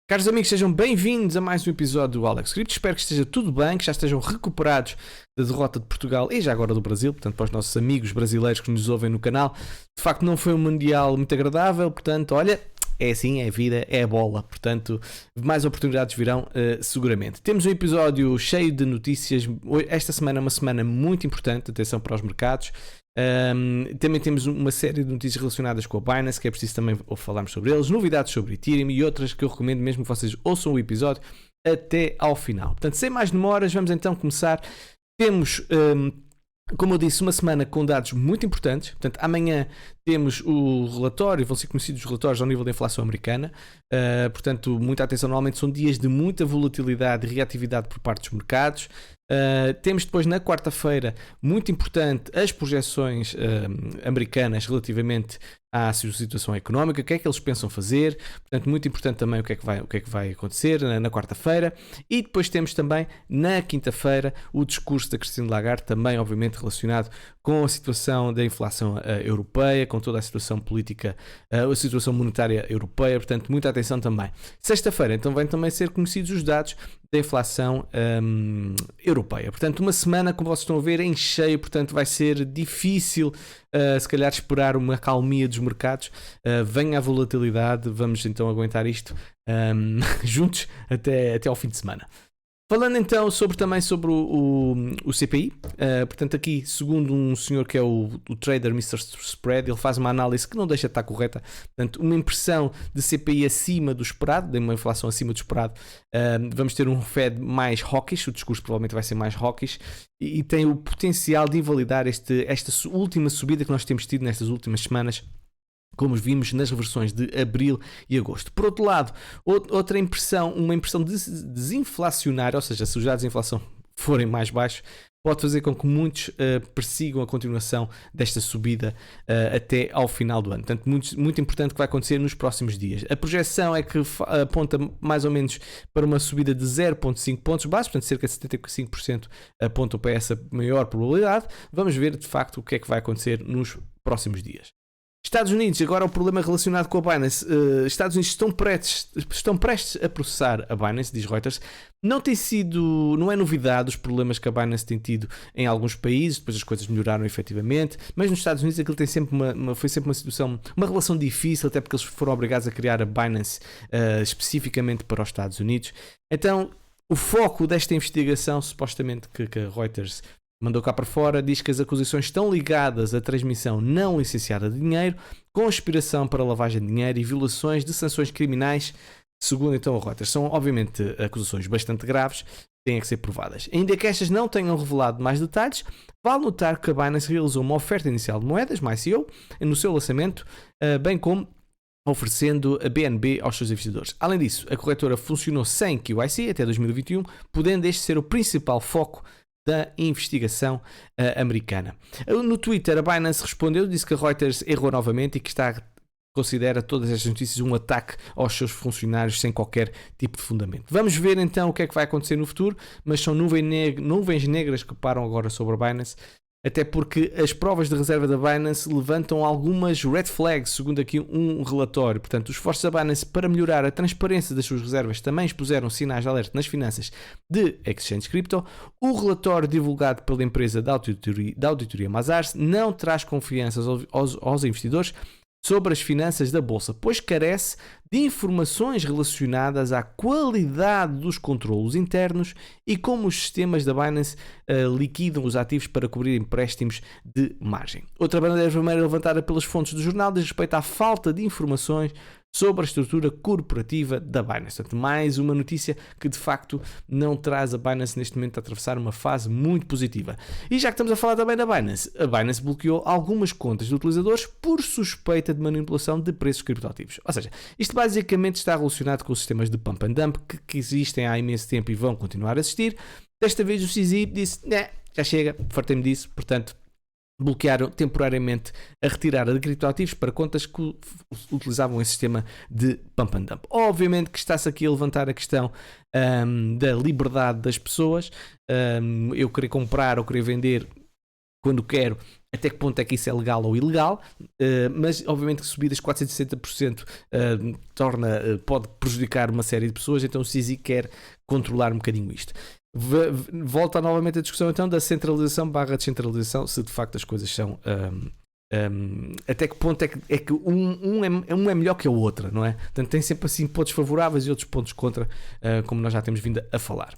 Caros amigos, sejam bem-vindos a mais um episódio do Alex Crypto. Espero que esteja tudo bem, que já estejam recuperados da derrota de Portugal e já agora do Brasil. Portanto, para os nossos amigos brasileiros que nos ouvem no canal, de facto não foi um Mundial muito agradável. Portanto, olha, é assim, é vida, é a bola. Portanto, mais oportunidades virão seguramente. Temos um episódio cheio de notícias. Esta semana é uma semana muito importante, atenção para os mercados. Também temos uma série de notícias relacionadas com a Binance, que é preciso também falarmos sobre eles, novidades sobre Ethereum e outras que eu recomendo mesmo que vocês ouçam o episódio até ao final. Portanto, sem mais demoras, vamos então começar. Temos, como eu disse, uma semana com dados muito importantes. Portanto, amanhã temos o relatório, vão ser conhecidos os relatórios ao nível da inflação americana. Portanto, muita atenção, normalmente são dias de muita volatilidade e reatividade por parte dos mercados. Temos depois na quarta-feira, muito importante, as projeções americanas relativamente à situação económica, o que é que eles pensam fazer. Portanto, muito importante também o que é que vai acontecer na quarta-feira. E depois temos também na quinta-feira o discurso da Christine Lagarde, também obviamente relacionado com a situação da inflação europeia, com toda a situação política, a situação monetária europeia. Portanto, muita atenção também. Sexta-feira, então, vão também ser conhecidos os dados da inflação europeia. Portanto, uma semana, como vocês estão a ver, em cheio. Portanto, vai ser difícil, se calhar, esperar uma calmia dos mercados. Venha a volatilidade, vamos então aguentar isto juntos até ao fim de semana. Falando então também sobre o CPI, portanto aqui, segundo um senhor que é o trader Mr. Spread, ele faz uma análise que não deixa de estar correta. Portanto, uma impressão de CPI acima do esperado, de uma inflação acima do esperado. Vamos ter um Fed mais hawkish, o discurso provavelmente vai ser mais hawkish, e tem o potencial de invalidar esta última subida que nós temos tido nestas últimas semanas, como vimos nas reversões de abril e agosto. Por outro lado, outra impressão, uma impressão desinflacionária, ou seja, se os dados de inflação forem mais baixos, pode fazer com que muitos persigam a continuação desta subida até ao final do ano. Portanto, muito importante que vai acontecer nos próximos dias. A projeção é que aponta mais ou menos para uma subida de 0,5 pontos básicos, portanto cerca de 75% apontam para essa maior probabilidade. Vamos ver de facto o que é que vai acontecer nos próximos dias. Estados Unidos, agora o problema relacionado com a Binance. Estados Unidos estão prestes a processar a Binance, diz Reuters. Não é novidade os problemas que a Binance tem tido em alguns países, depois as coisas melhoraram efetivamente, mas nos Estados Unidos aquilo tem sempre foi sempre uma situação, uma relação difícil, até porque eles foram obrigados a criar a Binance especificamente para os Estados Unidos. Então, o foco desta investigação, supostamente que a Reuters mandou cá para fora, diz que as acusações estão ligadas à transmissão não licenciada de dinheiro, conspiração para lavagem de dinheiro e violações de sanções criminais, segundo então a Reuters. São obviamente acusações bastante graves, têm que ser provadas. Ainda que estas não tenham revelado mais detalhes, vale notar que a Binance realizou uma oferta inicial de moedas, uma ICO, no seu lançamento, bem como oferecendo a BNB aos seus investidores. Além disso, a corretora funcionou sem QIC até 2021, podendo este ser o principal foco da investigação americana. No Twitter, a Binance respondeu, disse que a Reuters errou novamente e que considera todas estas notícias um ataque aos seus funcionários sem qualquer tipo de fundamento. Vamos ver então o que é que vai acontecer no futuro, mas são nuvens negras que param agora sobre a Binance, até porque as provas de reserva da Binance levantam algumas red flags, segundo aqui um relatório. Portanto, os esforços da Binance para melhorar a transparência das suas reservas também expuseram sinais de alerta nas finanças de exchange crypto. O relatório divulgado pela empresa da auditoria Mazars não traz confiança aos investidores sobre as finanças da bolsa, pois carece de informações relacionadas à qualidade dos controlos internos e como os sistemas da Binance liquidam os ativos para cobrir empréstimos de margem. Outra bandeira vermelha levantada pelas fontes do jornal diz respeito à falta de informações sobre a estrutura corporativa da Binance. Portanto, mais uma notícia que de facto não traz a Binance neste momento a atravessar uma fase muito positiva. E já que estamos a falar também da Binance, a Binance bloqueou algumas contas de utilizadores por suspeita de manipulação de preços criptoativos. Ou seja, isto basicamente está relacionado com os sistemas de pump and dump que existem há imenso tempo e vão continuar a existir. Desta vez o CZ disse, já chega, fartei-me disso, portanto bloquearam temporariamente a retirada de criptoativos para contas que utilizavam esse sistema de pump and dump. Obviamente que está-se aqui a levantar a questão da liberdade das pessoas. Eu querer comprar ou querer vender quando quero, até que ponto é que isso é legal ou ilegal, mas obviamente que subidas 460% pode prejudicar uma série de pessoas, então o CZ quer controlar um bocadinho isto. Volta novamente a discussão então da centralização / descentralização, se de facto as coisas são... até que ponto é que um é melhor que a outra, não é? Portanto, tem sempre assim pontos favoráveis e outros pontos contra, como nós já temos vindo a falar.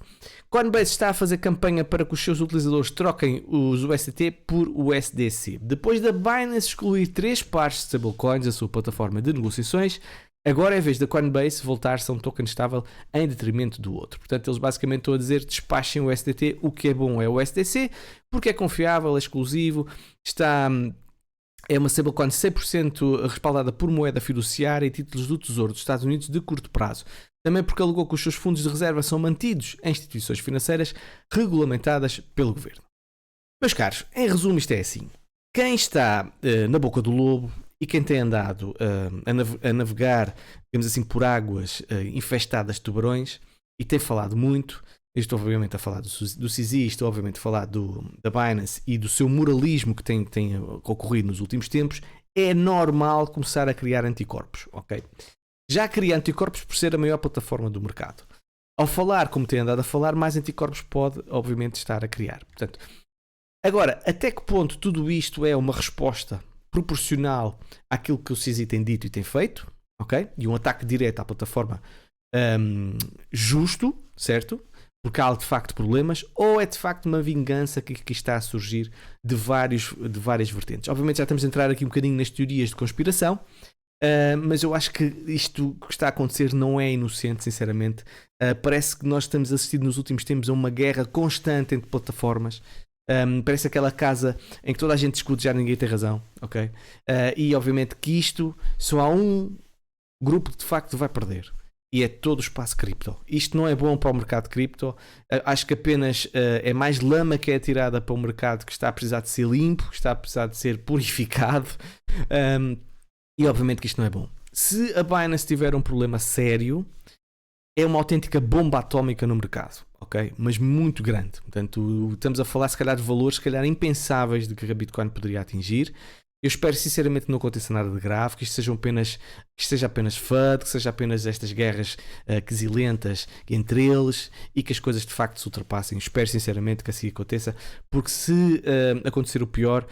Coinbase está a fazer campanha para que os seus utilizadores troquem os USDT por USDC. Depois da Binance excluir 3 pares de stablecoins da sua plataforma de negociações, agora é a vez da Coinbase voltar-se a um token estável em detrimento do outro. Portanto, eles basicamente estão a dizer despachem o USDT, o que é bom é o USDC, porque é confiável, é exclusivo, é uma stablecoin 100% respaldada por moeda fiduciária e títulos do Tesouro dos Estados Unidos de curto prazo. Também porque alegou que os seus fundos de reserva são mantidos em instituições financeiras regulamentadas pelo governo. Meus caros, em resumo isto é assim. Quem está na boca do lobo e quem tem andado a navegar, digamos assim, por águas infestadas de tubarões e tem falado muito, estou obviamente a falar do CZ, estou obviamente a falar da Binance e do seu moralismo que tem ocorrido nos últimos tempos, é normal começar a criar anticorpos, ok? Já cria anticorpos por ser a maior plataforma do mercado. Ao falar como tem andado a falar, mais anticorpos pode, obviamente, estar a criar. Portanto, agora, até que ponto tudo isto é uma resposta proporcional àquilo que o CZ tem dito e tem feito, ok? E um ataque direto à plataforma justo, certo? Porque há de facto problemas, ou é de facto uma vingança que está a surgir de várias vertentes. Obviamente já estamos a entrar aqui um bocadinho nas teorias de conspiração, mas eu acho que isto que está a acontecer não é inocente, sinceramente. Parece que nós estamos a assistir nos últimos tempos a uma guerra constante entre plataformas. Parece aquela casa em que toda a gente discute, já ninguém tem razão, ok? E obviamente que isto só há um grupo que de facto vai perder. E é todo o espaço cripto. Isto não é bom para o mercado cripto. Acho que apenas é mais lama que é tirada para o mercado que está a precisar de ser limpo, que está a precisar de ser purificado. E obviamente que isto não é bom. Se a Binance tiver um problema sério, é uma autêntica bomba atómica no mercado, ok? Mas muito grande. Portanto, estamos a falar se calhar de valores se calhar impensáveis de que a Bitcoin poderia atingir. Eu espero sinceramente que não aconteça nada de grave, que isto seja apenas FUD, que seja apenas estas guerras quesilentas entre eles e que as coisas de facto se ultrapassem. Espero sinceramente que assim aconteça, porque se acontecer o pior,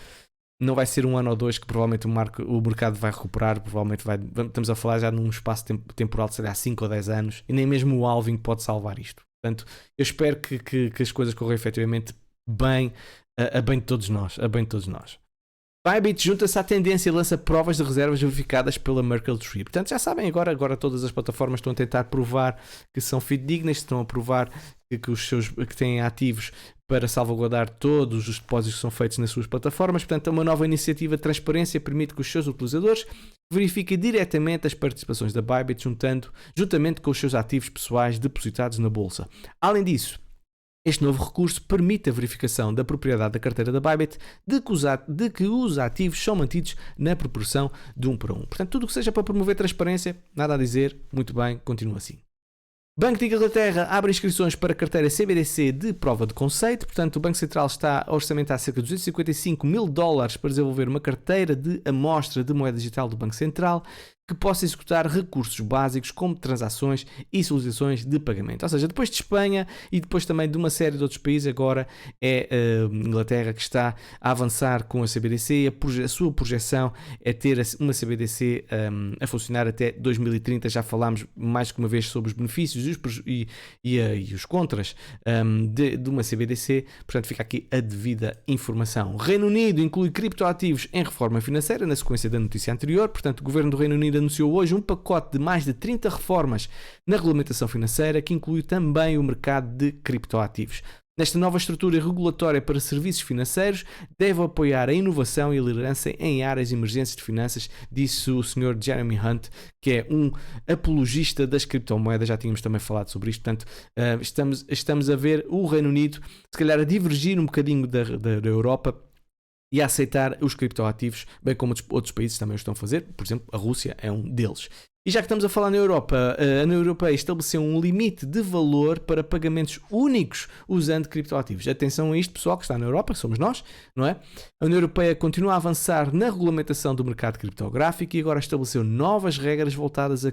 não vai ser um ano ou dois que provavelmente o mercado vai recuperar, provavelmente estamos a falar já num espaço temporal de, sei lá, 5 ou 10 anos, e nem mesmo o halving pode salvar isto. Portanto, eu espero que as coisas corram efetivamente bem, a bem de todos nós, Bybit junta-se à tendência e lança provas de reservas verificadas pela Merkle Tree. Portanto, já sabem, agora todas as plataformas estão a tentar provar que são fidedignas, estão a provar que têm ativos para salvaguardar todos os depósitos que são feitos nas suas plataformas. Portanto, é uma nova iniciativa de transparência, permite que os seus utilizadores verifiquem diretamente as participações da Bybit juntamente com os seus ativos pessoais depositados na bolsa. Além disso, este novo recurso permite a verificação da propriedade da carteira da Bybit de que os ativos são mantidos na proporção de 1 para 1. Portanto, tudo o que seja para promover transparência, nada a dizer, muito bem, continua assim. Banco de Inglaterra abre inscrições para a carteira CBDC de prova de conceito. Portanto, o Banco Central está a orçamentar cerca de $255 mil para desenvolver uma carteira de amostra de moeda digital do Banco Central que possa executar recursos básicos como transações e solicitações de pagamento. Ou seja, depois de Espanha e depois também de uma série de outros países, agora é a Inglaterra que está a avançar com a CBDC. A sua projeção é ter uma CBDC a funcionar até 2030. Já falámos mais que uma vez sobre os benefícios e os contras de uma CBDC. Portanto, fica aqui a devida informação. Reino Unido inclui criptoativos em reforma financeira, na sequência da notícia anterior. Portanto, o governo do Reino Unido anunciou hoje um pacote de mais de 30 reformas na regulamentação financeira que inclui também o mercado de criptoativos. Nesta nova estrutura regulatória para serviços financeiros, deve apoiar a inovação e a liderança em áreas emergentes de finanças, disse o Sr. Jeremy Hunt, que é um apologista das criptomoedas. Já tínhamos também falado sobre isto. Portanto, estamos a ver o Reino Unido, se calhar, a divergir um bocadinho da Europa e a aceitar os criptoativos, bem como outros países também o estão a fazer. Por exemplo, a Rússia é um deles. E já que estamos a falar na Europa, a União Europeia estabeleceu um limite de valor para pagamentos únicos usando criptoativos. Atenção a isto, pessoal, que está na Europa, somos nós, não é? A União Europeia continua a avançar na regulamentação do mercado criptográfico e agora estabeleceu novas regras voltadas a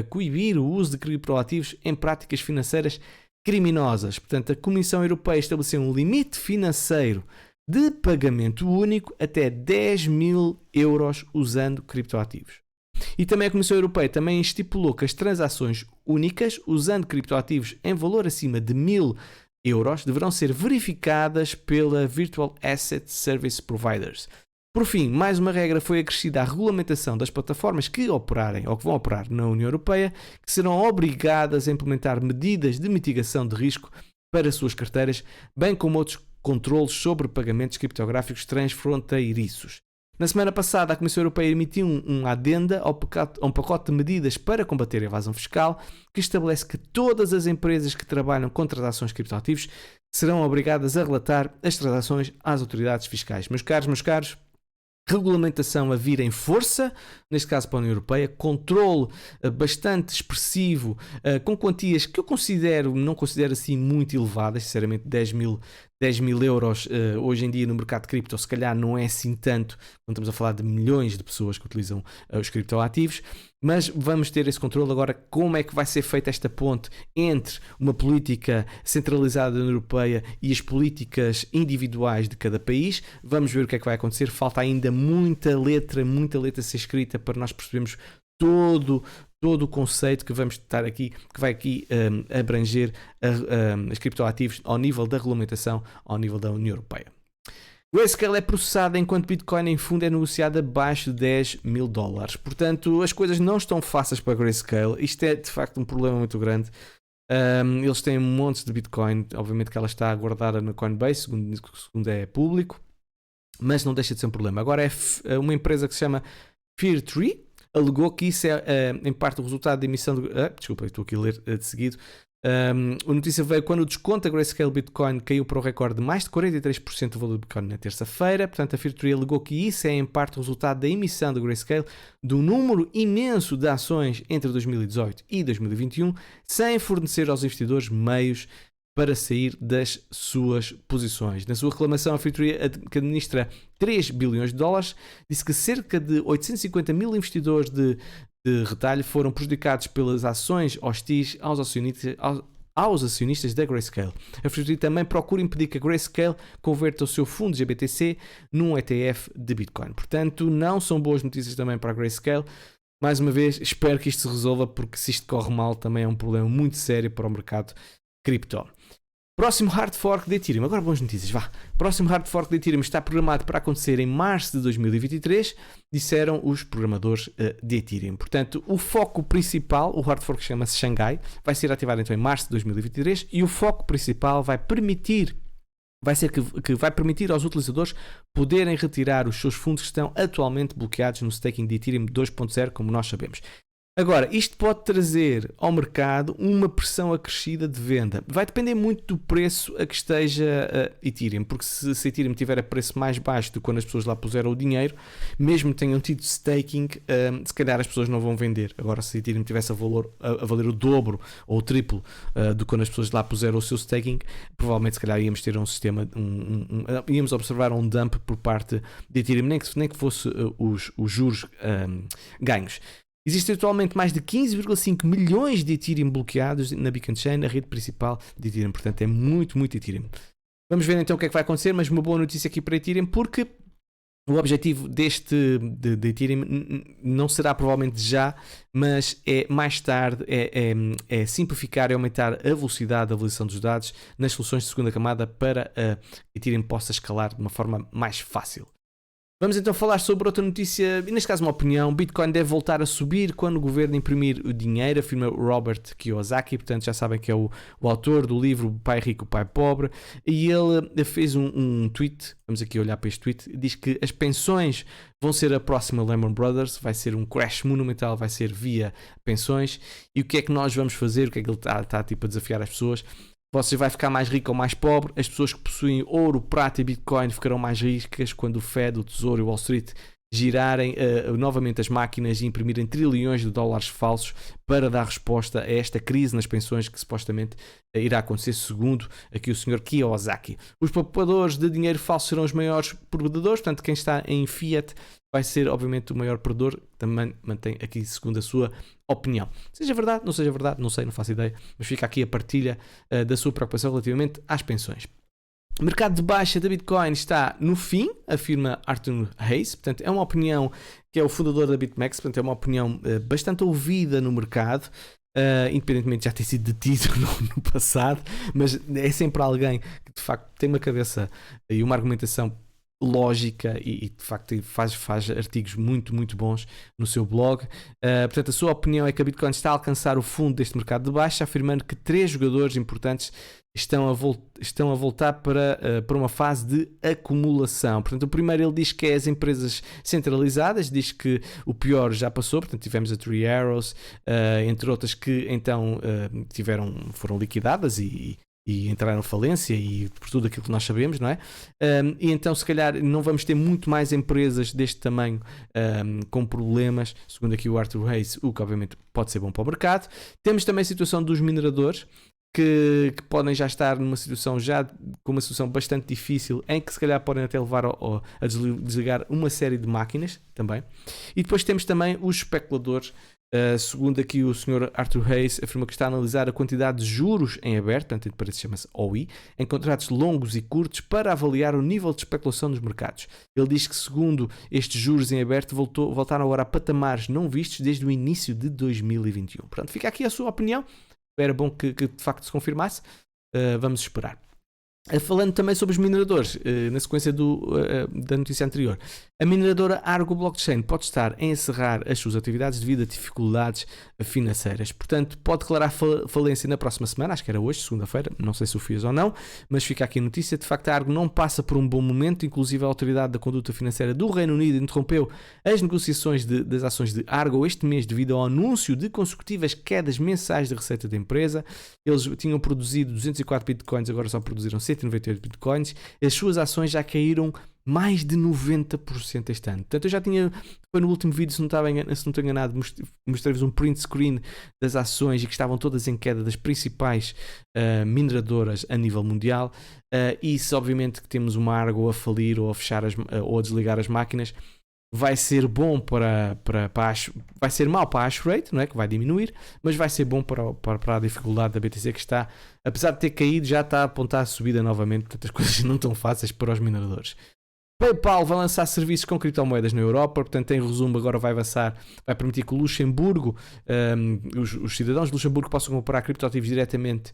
coibir o uso de criptoativos em práticas financeiras criminosas. Portanto, a Comissão Europeia estabeleceu um limite financeiro de pagamento único até 10 mil euros usando criptoativos. E também a Comissão Europeia também estipulou que as transações únicas usando criptoativos em valor acima de 1.000 euros deverão ser verificadas pela Virtual Asset Service Providers. Por fim, mais uma regra foi acrescida à regulamentação das plataformas que operarem ou que vão operar na União Europeia, que serão obrigadas a implementar medidas de mitigação de risco para as suas carteiras, bem como outros controles sobre pagamentos criptográficos transfronteiriços. Na semana passada, a Comissão Europeia emitiu um adenda a um pacote de medidas para combater a evasão fiscal, que estabelece que todas as empresas que trabalham com transações criptoativos serão obrigadas a relatar as transações às autoridades fiscais. Meus caros, regulamentação a vir em força, neste caso para a União Europeia, controle bastante expressivo, com quantias que eu não considero assim muito elevadas, sinceramente 10 mil euros hoje em dia no mercado de cripto, se calhar não é assim tanto, quando estamos a falar de milhões de pessoas que utilizam os criptoativos, mas vamos ter esse controle. Agora, como é que vai ser feita esta ponte entre uma política centralizada da União Europeia e as políticas individuais de cada país? Vamos ver o que é que vai acontecer. Falta ainda muita letra a ser escrita para nós percebermos todo o conceito que vamos estar aqui, que vai aqui abranger as criptoativos ao nível da regulamentação, ao nível da União Europeia. Grayscale é processada enquanto Bitcoin em fundo é negociado abaixo de 10 mil dólares. Portanto, as coisas não estão fáceis para a Grayscale. Isto é de facto um problema muito grande. Eles têm um monte de Bitcoin. Obviamente que ela está guardada na Coinbase, segundo é público, mas não deixa de ser um problema. Agora é uma empresa que se chama Fear3 alegou que isso é em parte o resultado da emissão de... desculpa, estou aqui a ler de seguido. A notícia veio quando o desconto da Grayscale Bitcoin caiu para o recorde de mais de 43% do valor do Bitcoin na terça-feira. Portanto, a Fear3 alegou que isso é em parte o resultado da emissão da Grayscale do número imenso de ações entre 2018 e 2021, sem fornecer aos investidores meios para sair das suas posições. Na sua reclamação, a Fear3, que administra 3 bilhões de dólares, disse que cerca de 850 mil investidores de retalho foram prejudicados pelas ações hostis aos acionistas da Grayscale. A Fear3 também procura impedir que a Grayscale converta o seu fundo GBTC num ETF de Bitcoin. Portanto, não são boas notícias também para a Grayscale. Mais uma vez, espero que isto se resolva, porque se isto corre mal também é um problema muito sério para o mercado cripto. Próximo hard fork de Ethereum. Agora boas notícias, vá. Próximo hard fork de Ethereum está programado para acontecer em março de 2023, disseram os programadores de Ethereum. Portanto, o foco principal, o hard fork chama-se Shanghai, vai ser ativado então em março de 2023 e o foco principal vai permitir aos utilizadores poderem retirar os seus fundos que estão atualmente bloqueados no staking de Ethereum 2.0, como nós sabemos. Agora, isto pode trazer ao mercado uma pressão acrescida de venda. Vai depender muito do preço a que esteja Ethereum, porque se Ethereum tiver a preço mais baixo do que quando as pessoas lá puseram o dinheiro, mesmo que tenham tido staking, se calhar as pessoas não vão vender. Agora, se Ethereum tivesse a valer o dobro ou o triplo do que quando as pessoas lá puseram o seu staking, provavelmente se calhar íamos ter um sistema, íamos observar um dump por parte de Ethereum, nem que fosse os juros ganhos. Existem atualmente mais de 15,5 milhões de Ethereum bloqueados na Beacon Chain, a rede principal de Ethereum. Portanto, é muito Ethereum. Vamos ver então o que é que vai acontecer, mas uma boa notícia aqui para Ethereum, porque o objetivo de Ethereum não será provavelmente já, mas é mais tarde, é simplificar e aumentar a velocidade da validação dos dados nas soluções de segunda camada para a Ethereum possa escalar de uma forma mais fácil. Vamos então falar sobre outra notícia, e neste caso uma opinião. Bitcoin deve voltar a subir quando o governo imprimir o dinheiro, afirma Robert Kiyosaki. Portanto, já sabem que é o autor do livro Pai Rico, Pai Pobre, e ele fez um tweet, vamos aqui olhar para este tweet, diz que as pensões vão ser a próxima Lehman Brothers, vai ser um crash monumental, vai ser via pensões. E o que é que nós vamos fazer? O que é que ele está tipo a desafiar as pessoas? Você vai ficar mais rico ou mais pobre. As pessoas que possuem ouro, prata e Bitcoin ficarão mais ricas quando o Fed, o Tesouro e o Wall Street girarem novamente as máquinas e imprimirem trilhões de dólares falsos para dar resposta a esta crise nas pensões que supostamente irá acontecer, segundo aqui o Sr. Kiyosaki. Os poupadores de dinheiro falso serão os maiores perdedores, portanto quem está em fiat vai ser obviamente o maior perdedor, também mantém aqui segundo a sua opinião. Seja verdade, não sei, não faço ideia, mas fica aqui a partilha da sua preocupação relativamente às pensões. O mercado de baixa da Bitcoin está no fim, afirma Arthur Hayes. Portanto, é uma opinião que é o fundador da BitMEX, portanto, é uma opinião bastante ouvida no mercado, independentemente de já ter sido detido no passado, mas é sempre alguém que de facto tem uma cabeça e uma argumentação lógica e de facto faz artigos muito, muito bons no seu blog. Portanto, a sua opinião é que a Bitcoin está a alcançar o fundo deste mercado de baixa, afirmando que 3 jogadores importantes estão a voltar para uma fase de acumulação. Portanto, o primeiro ele diz que é as empresas centralizadas, diz que o pior já passou, portanto tivemos a Three Arrows, entre outras que então foram liquidadas e entraram em falência e por tudo aquilo que nós sabemos, não é? E então se calhar não vamos ter muito mais empresas deste tamanho com problemas, segundo aqui o Arthur Hayes, o que obviamente pode ser bom para o mercado. Temos também a situação dos mineradores, que podem já estar numa situação com uma situação bastante difícil, em que se calhar podem até levar a desligar uma série de máquinas também. E depois temos também os especuladores. Segundo aqui o Sr. Arthur Hayes, afirma que está a analisar a quantidade de juros em aberto, portanto, para isso chama-se OI, em contratos longos e curtos para avaliar o nível de especulação dos mercados. Ele diz que, segundo estes juros em aberto, voltaram agora a patamares não vistos desde o início de 2021. Portanto, fica aqui a sua opinião. Era bom que de facto se confirmasse. Vamos esperar. Falando também sobre os mineradores, na sequência da notícia anterior, a mineradora Argo Blockchain pode estar a encerrar as suas atividades devido a dificuldades financeiras. Portanto, pode declarar falência na próxima semana, acho que era hoje, segunda-feira, não sei se o fiz ou não, mas fica aqui a notícia. De facto, a Argo não passa por um bom momento, inclusive a Autoridade da Conduta Financeira do Reino Unido interrompeu as negociações das ações de Argo este mês devido ao anúncio de consecutivas quedas mensais de receita da empresa. Eles tinham produzido 204 bitcoins, agora só produziram 198 bitcoins. As suas ações já caíram mais de 90% este ano. Portanto, eu já tinha, foi no último vídeo, se não estou enganado, mostrei-vos um print screen das ações e que estavam todas em queda das principais mineradoras a nível mundial. E se obviamente que temos uma Argo a falir ou a fechar ou a desligar as máquinas, vai ser bom vai ser mau para a hash rate, não é? Que vai diminuir, mas vai ser bom para a dificuldade da BTC, que está, apesar de ter caído, já está a apontar a subida novamente. Portanto, as coisas não estão fáceis para os mineradores. PayPal vai lançar serviços com criptomoedas na Europa, portanto, em resumo, agora vai permitir que o Luxemburgo, os cidadãos de Luxemburgo possam comprar criptoativos diretamente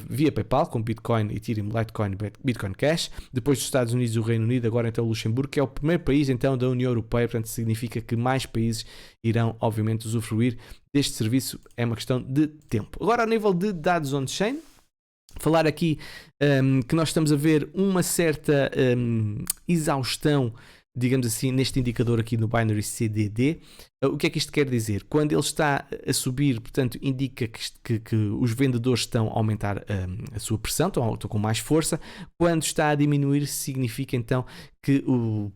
via PayPal, com Bitcoin, Ethereum, Litecoin, Bitcoin Cash. Depois dos Estados Unidos e o Reino Unido, agora então o Luxemburgo, que é o primeiro país então da União Europeia, portanto, significa que mais países irão, obviamente, usufruir deste serviço. É uma questão de tempo. Agora, a nível de dados on-chain, falar aqui que nós estamos a ver uma certa exaustão, digamos assim, neste indicador aqui no Binary CDD. O que é que isto quer dizer? Quando ele está a subir, portanto, indica que os vendedores estão a aumentar a sua pressão, estão com mais força. Quando está a diminuir, significa então que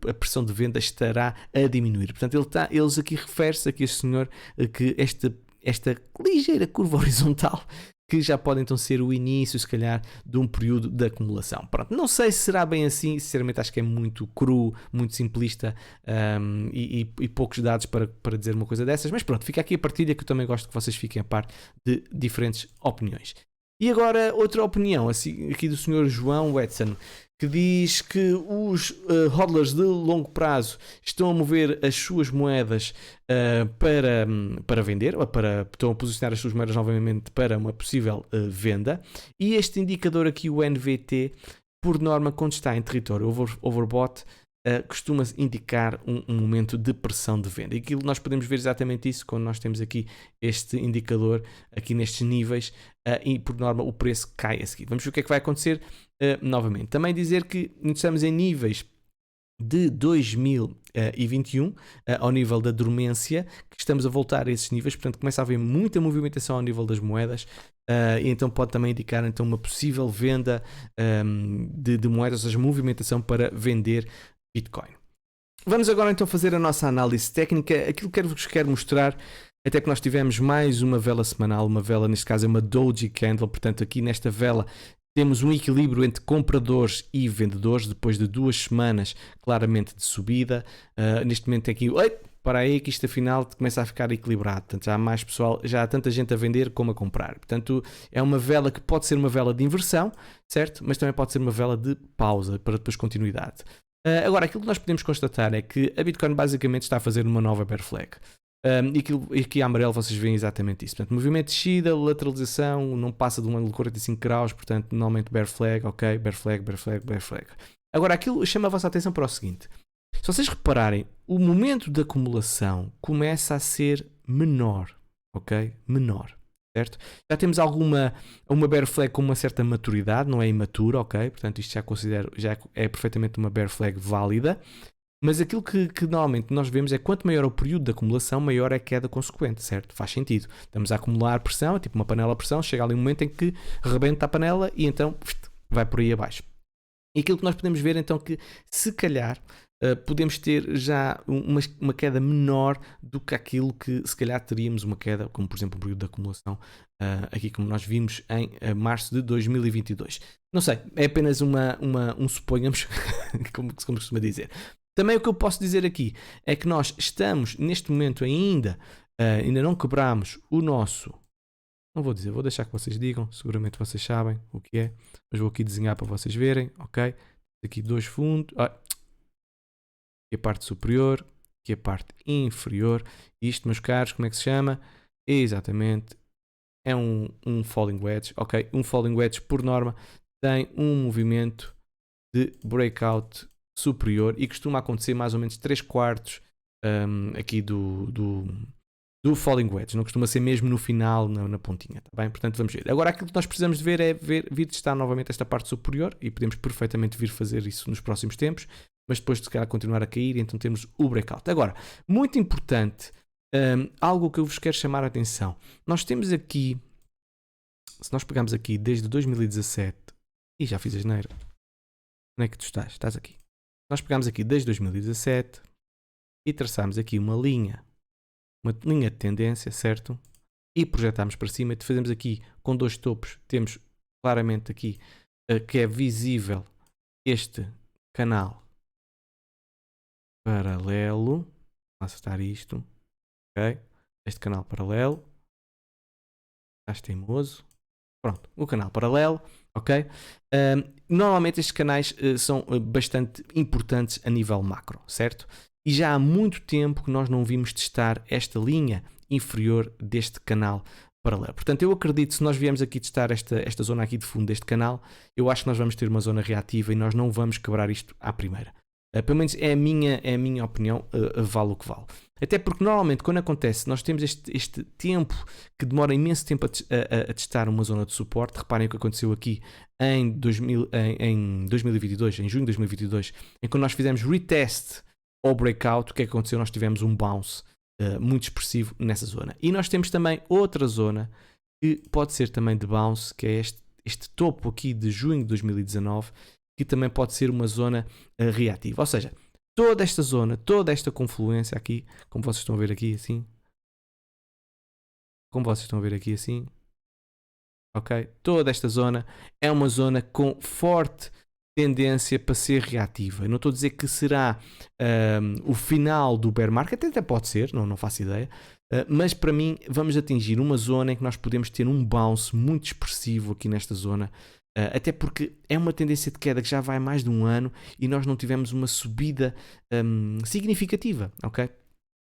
a pressão de venda estará a diminuir. Portanto, eles aqui refere-se aqui a este senhor que esta ligeira curva horizontal, que já pode então ser o início, se calhar, de um período de acumulação. Pronto, não sei se será bem assim, sinceramente acho que é muito cru, muito simplista e poucos dados para dizer uma coisa dessas, mas pronto, fica aqui a partilha, que eu também gosto que vocês fiquem a par de diferentes opiniões. E agora outra opinião aqui do Sr. João Watson, que diz que os hodlers de longo prazo estão a mover as suas moedas para vender, estão a posicionar as suas moedas novamente para uma possível venda. E este indicador aqui, o NVT, por norma, quando está em território overbought, costuma indicar um momento de pressão de venda. E aquilo nós podemos ver exatamente isso quando nós temos aqui este indicador aqui nestes níveis e por norma o preço cai a seguir. Vamos ver o que é que vai acontecer novamente. Também dizer que estamos em níveis de 2021 ao nível da dormência, que estamos a voltar a esses níveis, portanto começa a haver muita movimentação ao nível das moedas. E então pode também indicar então uma possível venda de moedas, ou seja, movimentação para vender Bitcoin. Vamos agora então fazer a nossa análise técnica. Aquilo que vos quero mostrar, até que nós tivemos mais uma vela semanal, uma vela neste caso é uma Doji Candle, portanto aqui nesta vela temos um equilíbrio entre compradores e vendedores, depois de 2 semanas claramente de subida. Neste momento é aqui, para aí que isto afinal começa a ficar equilibrado, portanto já há mais pessoal, já há tanta gente a vender como a comprar. Portanto é uma vela que pode ser uma vela de inversão, certo? Mas também pode ser uma vela de pausa para depois continuidade. Agora, aquilo que nós podemos constatar é que a Bitcoin basicamente está a fazer uma nova bear flag. E aqui a amarelo vocês veem exatamente isso. Portanto, movimento de descida, lateralização, não passa de um ângulo de 45 graus, portanto, normalmente bear flag, ok, bear flag, bear flag, bear flag. Agora, aquilo chama a vossa atenção para o seguinte. Se vocês repararem, o momento de acumulação começa a ser menor, ok? Menor, certo? Já temos uma bear flag com uma certa maturidade, não é imatura, ok? Portanto, isto já é perfeitamente uma bear flag válida. Mas aquilo que normalmente nós vemos é quanto maior o período de acumulação, maior é a queda consequente, certo? Faz sentido. Estamos a acumular pressão, é tipo uma panela a pressão, chega ali um momento em que rebenta a panela e então vai por aí abaixo. E aquilo que nós podemos ver então que se calhar podemos ter já uma queda menor do que aquilo que se calhar teríamos uma queda, como por exemplo o período de acumulação, aqui como nós vimos em março de 2022. Não sei, é apenas um suponhamos, como se costuma dizer. Também o que eu posso dizer aqui é que nós estamos neste momento ainda não quebramos o nosso, não vou dizer, vou deixar que vocês digam, seguramente vocês sabem o que é, mas vou aqui desenhar para vocês verem, ok? Aqui 2 fundos, aqui a parte superior, aqui a parte inferior, isto meus caros, como é que se chama? Exatamente, é um falling wedge, ok? Um falling wedge por norma tem um movimento de breakout superior e costuma acontecer mais ou menos 3/4 aqui do falling wedge, não costuma ser mesmo no final, na pontinha, tá bem? Portanto vamos ver. Agora aquilo que nós precisamos de ver é vir testar novamente esta parte superior e podemos perfeitamente vir fazer isso nos próximos tempos, mas depois de se calhar continuar a cair, então temos o breakout. Agora, muito importante, algo que eu vos quero chamar a atenção, nós temos aqui, se nós pegarmos aqui desde 2017, e já fiz a asneira, onde é que tu estás? Estás aqui. Nós pegamos aqui desde 2017 e traçamos aqui uma linha de tendência, certo? E projetamos para cima e fazemos aqui com 2 topos. Temos claramente aqui que é visível este canal paralelo. Vou acertar isto, ok? Este canal paralelo. Estás teimoso. Pronto, o canal paralelo, ok? Normalmente estes canais são bastante importantes a nível macro, certo? E já há muito tempo que nós não vimos testar esta linha inferior deste canal paralelo. Portanto, eu acredito que se nós viemos aqui testar esta zona aqui de fundo deste canal, eu acho que nós vamos ter uma zona reativa e nós não vamos quebrar isto à primeira. Pelo menos é a minha opinião, vale o que vale. Até porque normalmente quando acontece, nós temos este tempo que demora imenso tempo a testar uma zona de suporte. Reparem o que aconteceu aqui em 2022, em junho de 2022, em que nós fizemos retest ou breakout, o que é que aconteceu? Nós tivemos um bounce muito expressivo nessa zona. E nós temos também outra zona que pode ser também de bounce, que é este topo aqui de junho de 2019, que também pode ser uma zona reativa. Ou seja, toda esta zona, toda esta confluência aqui, como vocês estão a ver aqui assim, ok? Toda esta zona é uma zona com forte tendência para ser reativa. Eu não estou a dizer que será o final do bear market, até pode ser, não faço ideia, mas para mim vamos atingir uma zona em que nós podemos ter um bounce muito expressivo aqui nesta zona, até porque é uma tendência de queda que já vai mais de um ano e nós não tivemos uma subida significativa, ok?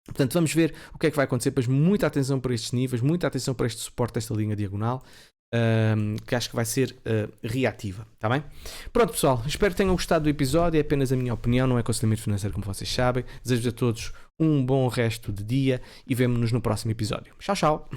Portanto, vamos ver o que é que vai acontecer, pois muita atenção para estes níveis, muita atenção para este suporte desta linha diagonal, que acho que vai ser reativa, está bem? Pronto pessoal, espero que tenham gostado do episódio, é apenas a minha opinião, não é aconselhamento financeiro como vocês sabem. Desejo a todos um bom resto de dia e vemo-nos no próximo episódio. Tchau, tchau!